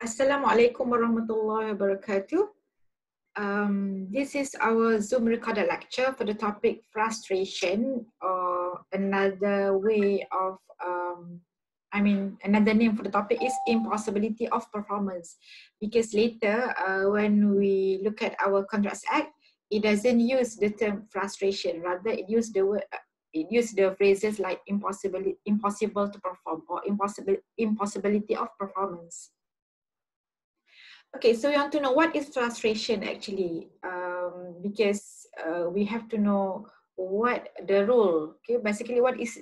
Assalamualaikum warahmatullahi wabarakatuh. This is our Zoom recorded lecture for the topic frustration, or another way of, another name for the topic is impossibility of performance. Because later, when we look at our Contracts Act, it doesn't use the term frustration. Rather, it use the word. It use the phrases like impossible to perform, or impossibility of performance. Okay, so we want to know what is frustration actually, because we have to know what the rule. Okay, basically what is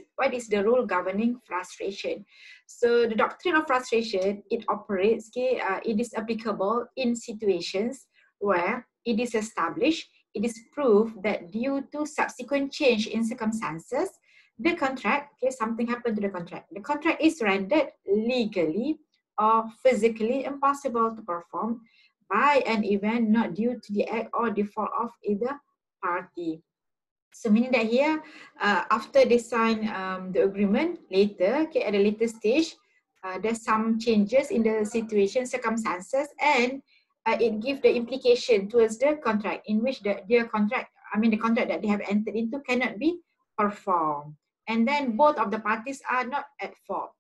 the rule governing frustration. So the doctrine of frustration, it operates. Okay, it is applicable in situations where it is established, it is proved that due to subsequent change in circumstances, the contract, okay, something happened to the contract. The contract is rendered legally or physically impossible to perform by an event not due to the act or default of either party. So meaning that here, after they sign the agreement later, okay, at a later stage, there's some changes in the situation, circumstances, and it gives the implication towards the contract in which the contract that they have entered into cannot be performed. And then both of the parties are not at fault.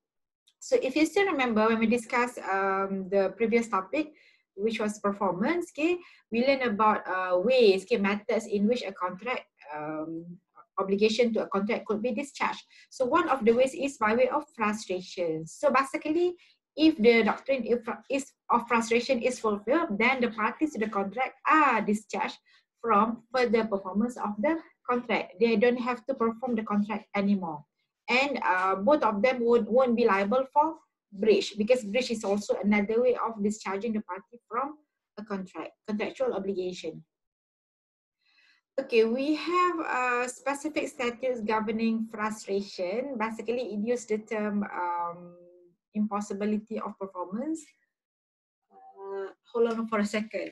So if you still remember when we discussed the previous topic, which was performance, okay, we learned about ways, okay, methods in which a contract obligation to a contract could be discharged. So one of the ways is by way of frustration. So basically, if the doctrine of frustration is fulfilled, then the parties to the contract are discharged from further performance of the contract. They don't have to perform the contract anymore. And both of them won't be liable for breach, because breach is also another way of discharging the party from a contractual obligation. Okay, we have specific statutes governing frustration. Basically, it uses the term impossibility of performance. Hold on for a second.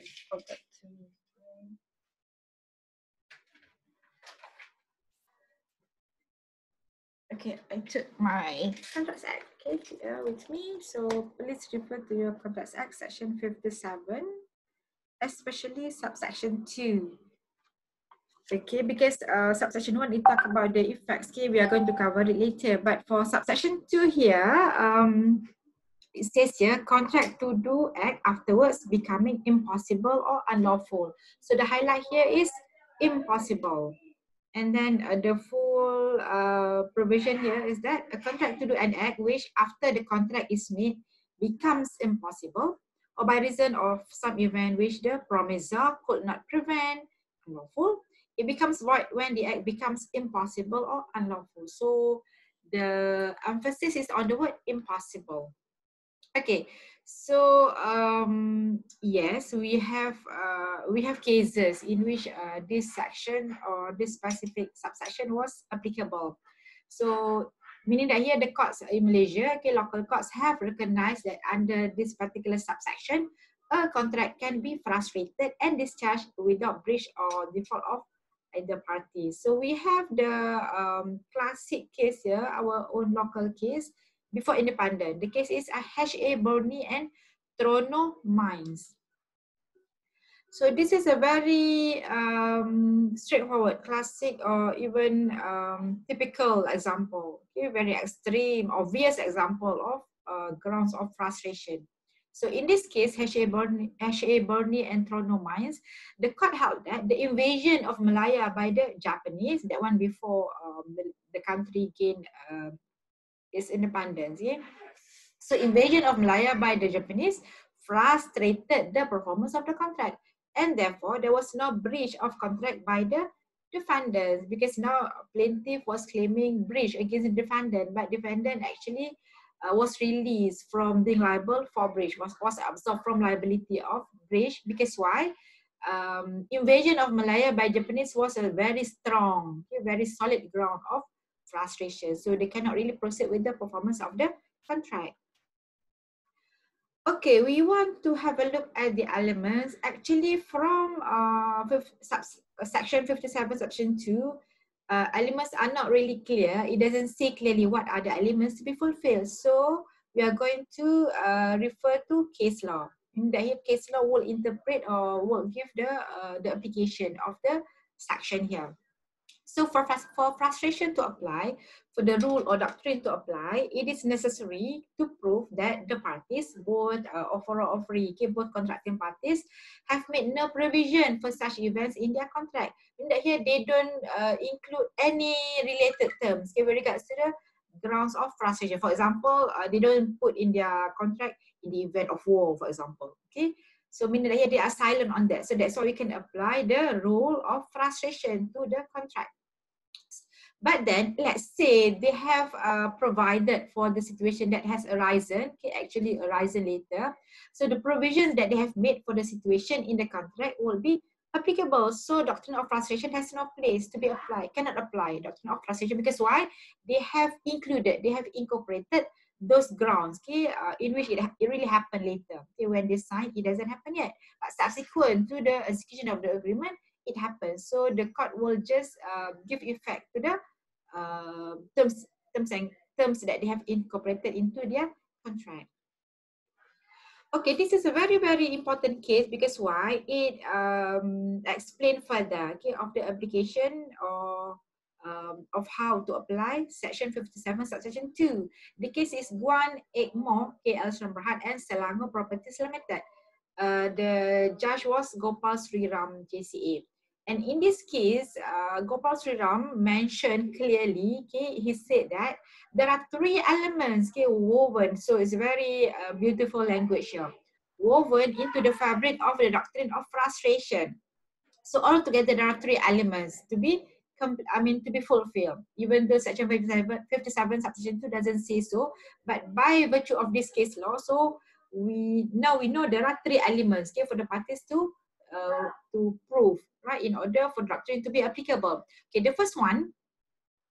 Okay, I took my Contracts Act with me. So please refer to your Contracts Act section 57, especially subsection 2. Okay, because subsection 1, it talk about the effects. Okay, we are going to cover it later. But for subsection 2 here, it says here, contract to do act afterwards becoming impossible or unlawful. So the highlight here is impossible. And then the full provision here is that a contract to do an act which after the contract is made becomes impossible, or by reason of some event which the promisor could not prevent, unlawful. It becomes void when the act becomes impossible or unlawful. So the emphasis is on the word impossible. Okay, so yes, we have cases in which this section or this specific subsection was applicable. So meaning that here the courts in Malaysia, okay, local courts have recognized that under this particular subsection, a contract can be frustrated and discharged without breach or default of either party. So we have the classic case here, our own local case, before independent. The case is H.A. Burney and Tronoh Mines. So this is a very straightforward, classic, or even typical example, okay, very extreme, obvious example of grounds of frustration. So in this case, H.A. Burney and Tronoh Mines, the court held that the invasion of Malaya by the Japanese, that one before the country gained its independence. Yeah? So invasion of Malaya by the Japanese frustrated the performance of the contract, and therefore there was no breach of contract by the defendants, because now plaintiff was claiming breach against the defendant, but defendant actually was released from being liable for breach, was absolved from liability of breach. Because why? Invasion of Malaya by Japanese was a very strong, very solid ground of frustration. So they cannot really proceed with the performance of the contract. Okay, we want to have a look at the elements. Actually, from section 57, section 2, elements are not really clear. It doesn't say clearly what are the elements to be fulfilled. So we are going to refer to case law. In that here, case law will interpret or will give the application of the section here. So for frustration to apply, for the rule or doctrine to apply, it is necessary to prove that the parties, both offeror or offeree, okay, both contracting parties, have made no provision for such events in their contract. In that here, they don't include any related terms, okay, with regards to the grounds of frustration. For example, they don't put in their contract in the event of war, for example, okay. So meaning that here they are silent on that. So that's why we can apply the rule of frustration to the contract. But then let's say they have provided for the situation that has arisen, okay, actually arisen later. So the provisions that they have made for the situation in the contract will be applicable. So doctrine of frustration has no place to be applied, cannot apply doctrine of frustration, because why? They have included, they have incorporated those grounds, okay, in which it really happened later. Okay, when they sign, it doesn't happen yet. But subsequent to the execution of the agreement, it happens. So the court will just give effect to the terms that they have incorporated into their contract. Okay, this is a very, very important case because why? It explain further, okay, of the application or of how to apply Section 57, Subsection 2. The case is Guan Ekmo, KL Berhad and Selangor Properties Limited. The judge was Gopal Sriram, JCA. And in this case, Gopal Sriram mentioned clearly, okay, he said that there are three elements, okay, woven. So it's very beautiful language here. Woven into the fabric of the doctrine of frustration. So altogether, there are three elements to be fulfilled. Even though Section 57 Subsection 2 doesn't say so, but by virtue of this case law, so we know there are three elements, okay, for the parties to prove, right, in order for doctrine to be applicable. Okay, the first one,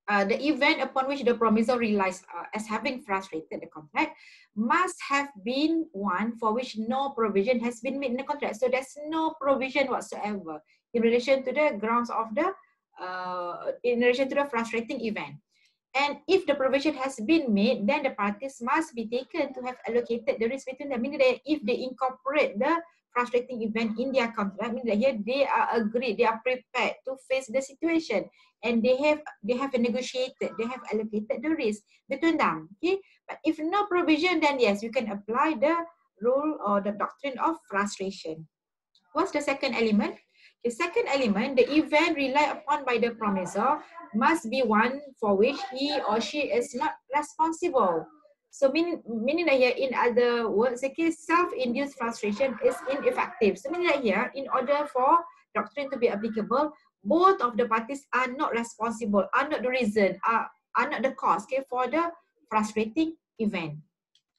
the event upon which the promisor relies as having frustrated the contract must have been one for which no provision has been made in the contract. So there's no provision whatsoever in relation to the grounds of the, in relation to the frustrating event. And if the provision has been made, then the parties must be taken to have allocated the risk between them. Meaning that if they incorporate the frustrating event in their contract, meaning that here they are agreed, they are prepared to face the situation, and they have negotiated, they have allocated the risk between them. Okay, but if no provision, then yes, you can apply the rule or the doctrine of frustration. What's the second element? The second element, the event relied upon by the promisor must be one for which he or she is not responsible. So meaning that here, in other words, okay, self-induced frustration is ineffective. So meaning that here, in order for doctrine to be applicable, both of the parties are not responsible, are not the reason, are not the cause, okay, for the frustrating event.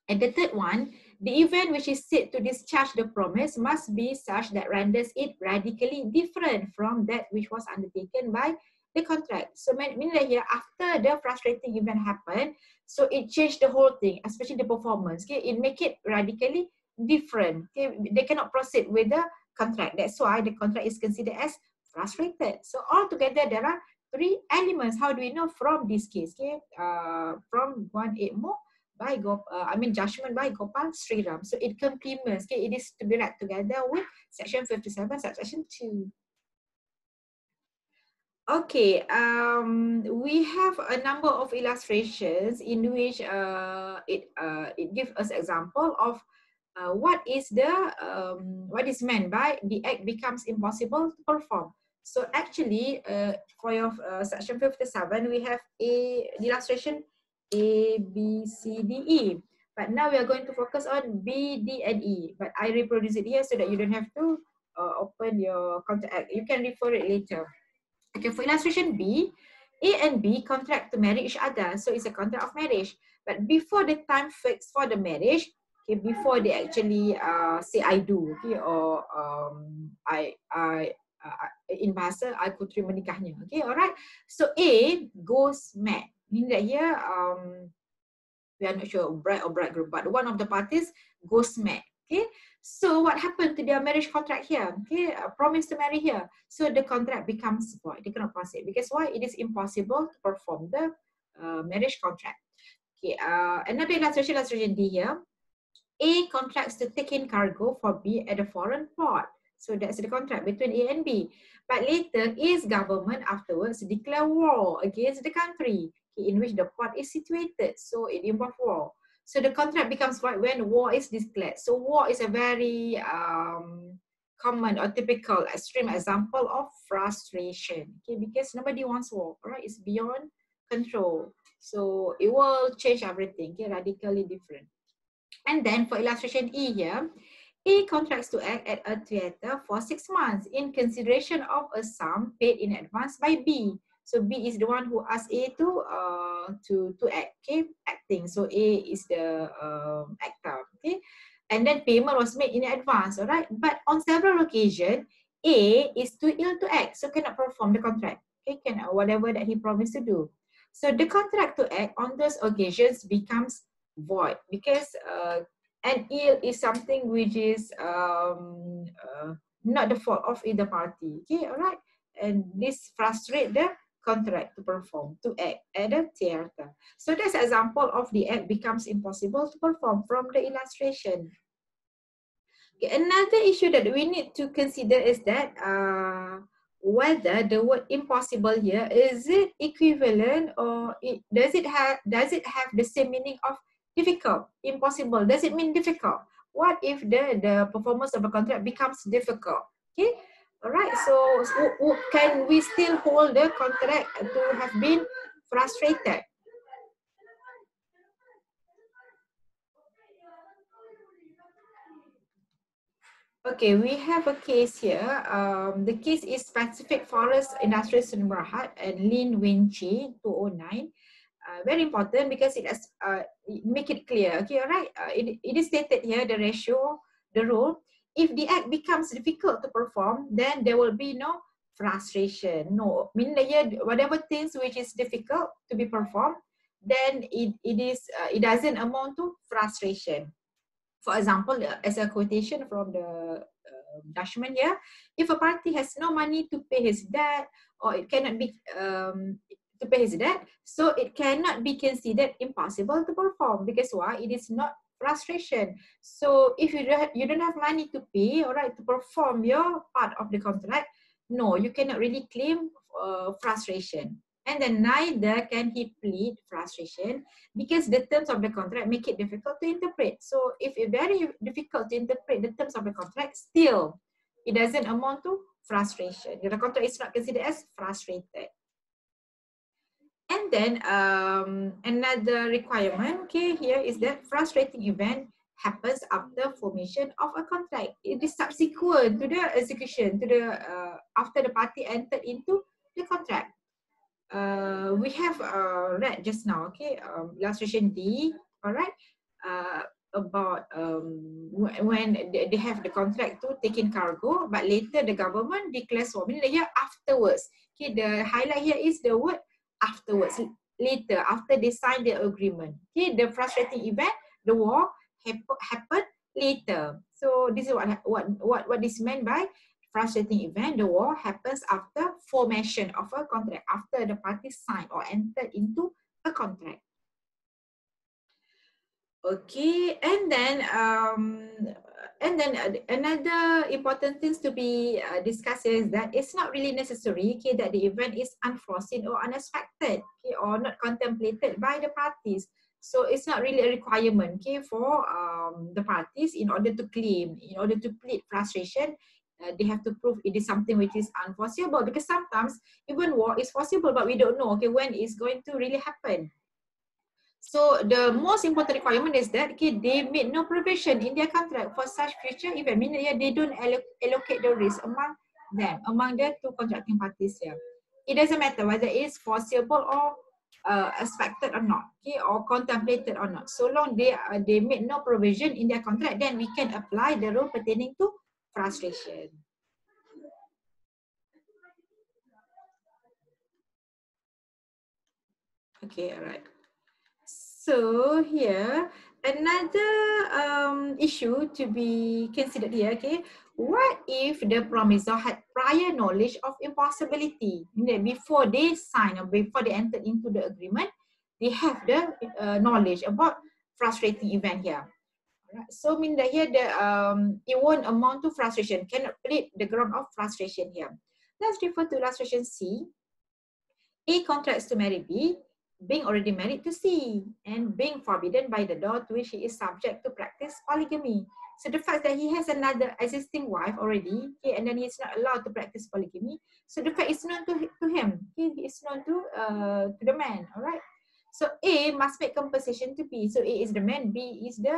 And the third one, the event which is said to discharge the promise must be such that renders it radically different from that which was undertaken by the contract. So meaning that here, after the frustrating event happened, so it changed the whole thing, especially the performance. Okay, it make it radically different. Okay, they cannot proceed with the contract. That's why the contract is considered as frustrated. So altogether, there are three elements. How do we know from this case? Okay, from 1.8 more by judgment by Gopal Sriram. So it complements, okay, it is to be read together with Section 57, Subsection 2. Okay, we have a number of illustrations in which it gives us example of what is meant by the act becomes impossible to perform. So actually, for your Section 57, we have the illustration A, B, C, D, E. But now we are going to focus on B, D, and E. But I reproduce it here so that you don't have to open your contract. You can refer it later. Okay, for illustration B, A and B contract to marry each other. So it's a contract of marriage. But before the time fixed for the marriage, okay, before they actually say I do, okay, or in bahasa aku terima nikahnya. Okay, alright. So A goes mad. Meaning that here we are not sure bride or bridegroom, but one of the parties goes mad. Okay, so what happened to their marriage contract here? Okay, promise to marry here. So the contract becomes void. They cannot proceed because why? It is impossible to perform the marriage contract. Okay, another illustration D here. A contracts to take in cargo for B at a foreign port. So that's the contract between A and B. But later, A's government afterwards declare war against the country in which the port is situated. So it involves war. So the contract becomes void when war is declared. So war is a very common or typical extreme example of frustration. Okay, because nobody wants war. Right? It's beyond control. So it will change everything. Okay, radically different. And then for illustration E here, A contracts to act at a theatre for 6 months in consideration of a sum paid in advance by B. So B is the one who asked A to act, okay, acting. So A is the actor, okay. And then payment was made in advance, all right. But on several occasions, A is too ill to act, so cannot perform the contract, okay, can whatever that he promised to do. So the contract to act on those occasions becomes void because an ill is something which is not the fault of either party. Okay, all right. And this frustrates the contract to perform, to act at a theater. So that's an example of the act becomes impossible to perform from the illustration. Okay, another issue that we need to consider is that whether the word impossible here is it equivalent or does it have the same meaning of difficult? Impossible, does it mean difficult? What if the performance of a contract becomes difficult? Okay, all right. So can we still hold the contract to have been frustrated? Okay, we have a case here. The case is Pacific Forest Industries Sdn Bhd and Lin Win Chi 209. Very important because it has make it clear. Okay, all right. It is stated here the ratio, the rule. If the act becomes difficult to perform, then there will be no frustration. No, meaning that here whatever things which is difficult to be performed, then it doesn't amount to frustration. For example, as a quotation from the Dashman here, if a party has no money to pay his debt, or it cannot be to pay his debt, so it cannot be considered impossible to perform because why? It is not frustration. So if you don't have money to pay, all right, to perform your part of the contract, no, you cannot really claim frustration. And then neither can he plead frustration because the terms of the contract make it difficult to interpret. So if it's very difficult to interpret the terms of the contract, still it doesn't amount to frustration. The contract is not considered as frustrated. And then another requirement, okay, here is that frustrating event happens after formation of a contract. It is subsequent to the execution, to the after the party entered into the contract. We have read just now, okay, illustration D, all right, about when they have the contract to take in cargo, but later the government declares war, meaning here afterwards. Okay, the highlight here is the word afterwards, later, after they sign the agreement. Okay, the frustrating event, the war happened later. So this is what is meant by frustrating event. The war happens after formation of a contract, after the parties signed or entered into a contract. Okay, and then another important things to be discussed is that it's not really necessary, okay, that the event is unforeseen or unexpected, okay, or not contemplated by the parties. So it's not really a requirement, okay, for the parties in order to claim, in order to plead frustration. They have to prove it is something which is unforeseeable, because sometimes even war is foreseeable, but we don't know, okay, when it's going to really happen. So the most important requirement is that, okay, they made no provision in their contract for such future event, meaning they don't allocate the risk among them, among the two contracting parties here. It doesn't matter whether it's foreseeable or expected or not, okay, or contemplated or not. So long they made no provision in their contract, then we can apply the rule pertaining to frustration. Okay, all right. So here, another issue to be considered here, okay, what if the promisor had prior knowledge of impossibility? Before they sign or before they entered into the agreement, they have the knowledge about frustrating event here. Right. So mean that here it won't amount to frustration, cannot plead the ground of frustration here. Let's refer to illustration C. A contracts to marry B, being already married to C, and being forbidden by the law to which he is subject to practice polygamy. So the fact that he has another existing wife already, okay, and then he's not allowed to practice polygamy, so the fact is known to him, okay, he is known to the man, all right? So A must make compensation to B. So A is the man, B is the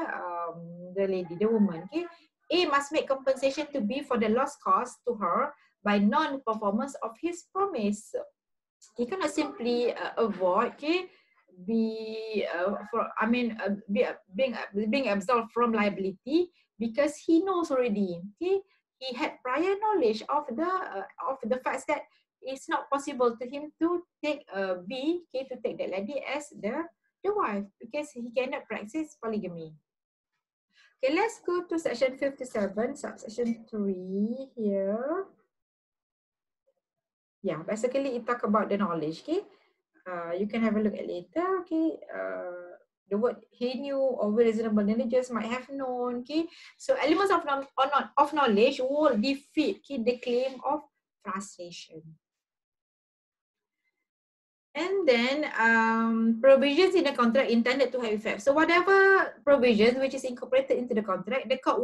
lady, the woman, okay? A must make compensation to B for the loss caused to her by non-performance of his promise. He cannot simply avoid, okay, being absolved from liability because he knows already, okay, he had prior knowledge of the facts that it's not possible to him to take B, okay, to take that lady as the wife because he cannot practice polygamy. Okay, let's go to section 57, subsection 3 here. Yeah, basically it talk about the knowledge, okay. You can have a look at later, okay. The word he knew or reasonable knowledge might have known, okay. So elements of knowledge will defeat, okay, the claim of frustration. And then provisions in the contract intended to have effect. So whatever provisions which is incorporated into the contract, the court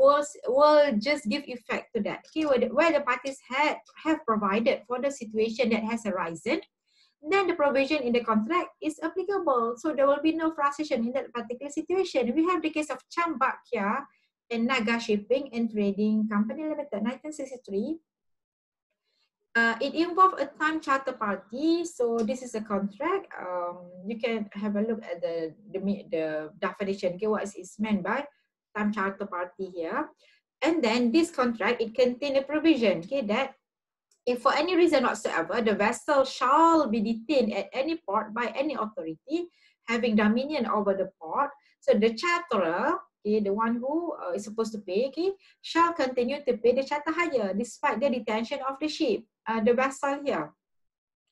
will just give effect to that. Okay, where the parties have provided for the situation that has arisen, then the provision in the contract is applicable. So there will be no frustration in that particular situation. We have the case of Chambakia and Naga Shipping and Trading Company Limited, 1963. It involved a time charter party. So this is a contract. You can have a look at the definition. Okay, what is meant by time charter party here. And then this contract, it contains a provision, okay, that if for any reason whatsoever, the vessel shall be detained at any port by any authority having dominion over the port. So the charterer, okay, the one who is supposed to pay, okay, shall continue to pay the charter hire despite the detention of the ship, the vessel here.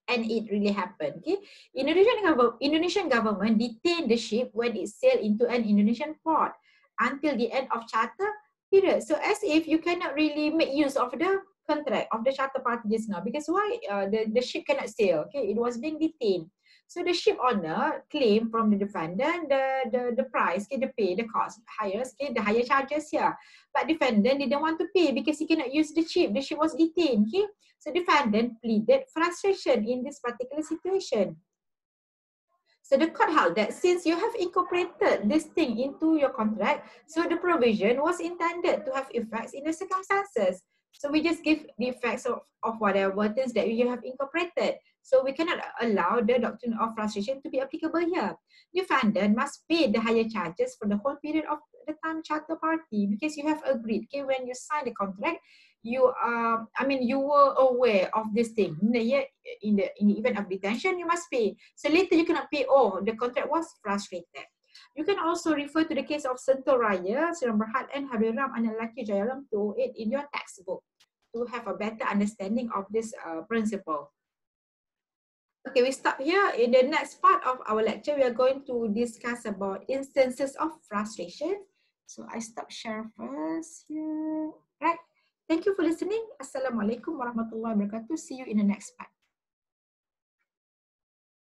And it really happened. Okay, Indonesian government detained the ship when it sailed into an Indonesian port until the end of charter period. So as if you cannot really make use of the contract of the charter party just now, because why the ship cannot sail? Okay, it was being detained. So the ship owner claimed from the defendant the price, okay, the pay, the cost, hires, okay, the higher charges here. But defendant didn't want to pay because he cannot use the ship. The ship was detained. Okay, so defendant pleaded frustration in this particular situation. So the court held that since you have incorporated this thing into your contract, so the provision was intended to have effects in the circumstances. So we just give the effects of whatever things that you have incorporated. So we cannot allow the doctrine of frustration to be applicable here. Defendant must pay the higher charges for the whole period of the time charter party because you have agreed. Okay, when you sign the contract, you were aware of this thing. In the event of detention, you must pay. So later you cannot pay. Oh, the contract was frustrated. You can also refer to the case of Sentul Raya, Sdn Bhd and Habibie Analaki Jayalam 208 in your textbook to have a better understanding of this principle. Okay, we stop here. In the next part of our lecture, we are going to discuss about instances of frustration. So I stop share first here. Right. Thank you for listening. Assalamualaikum warahmatullahi wabarakatuh. See you in the next part.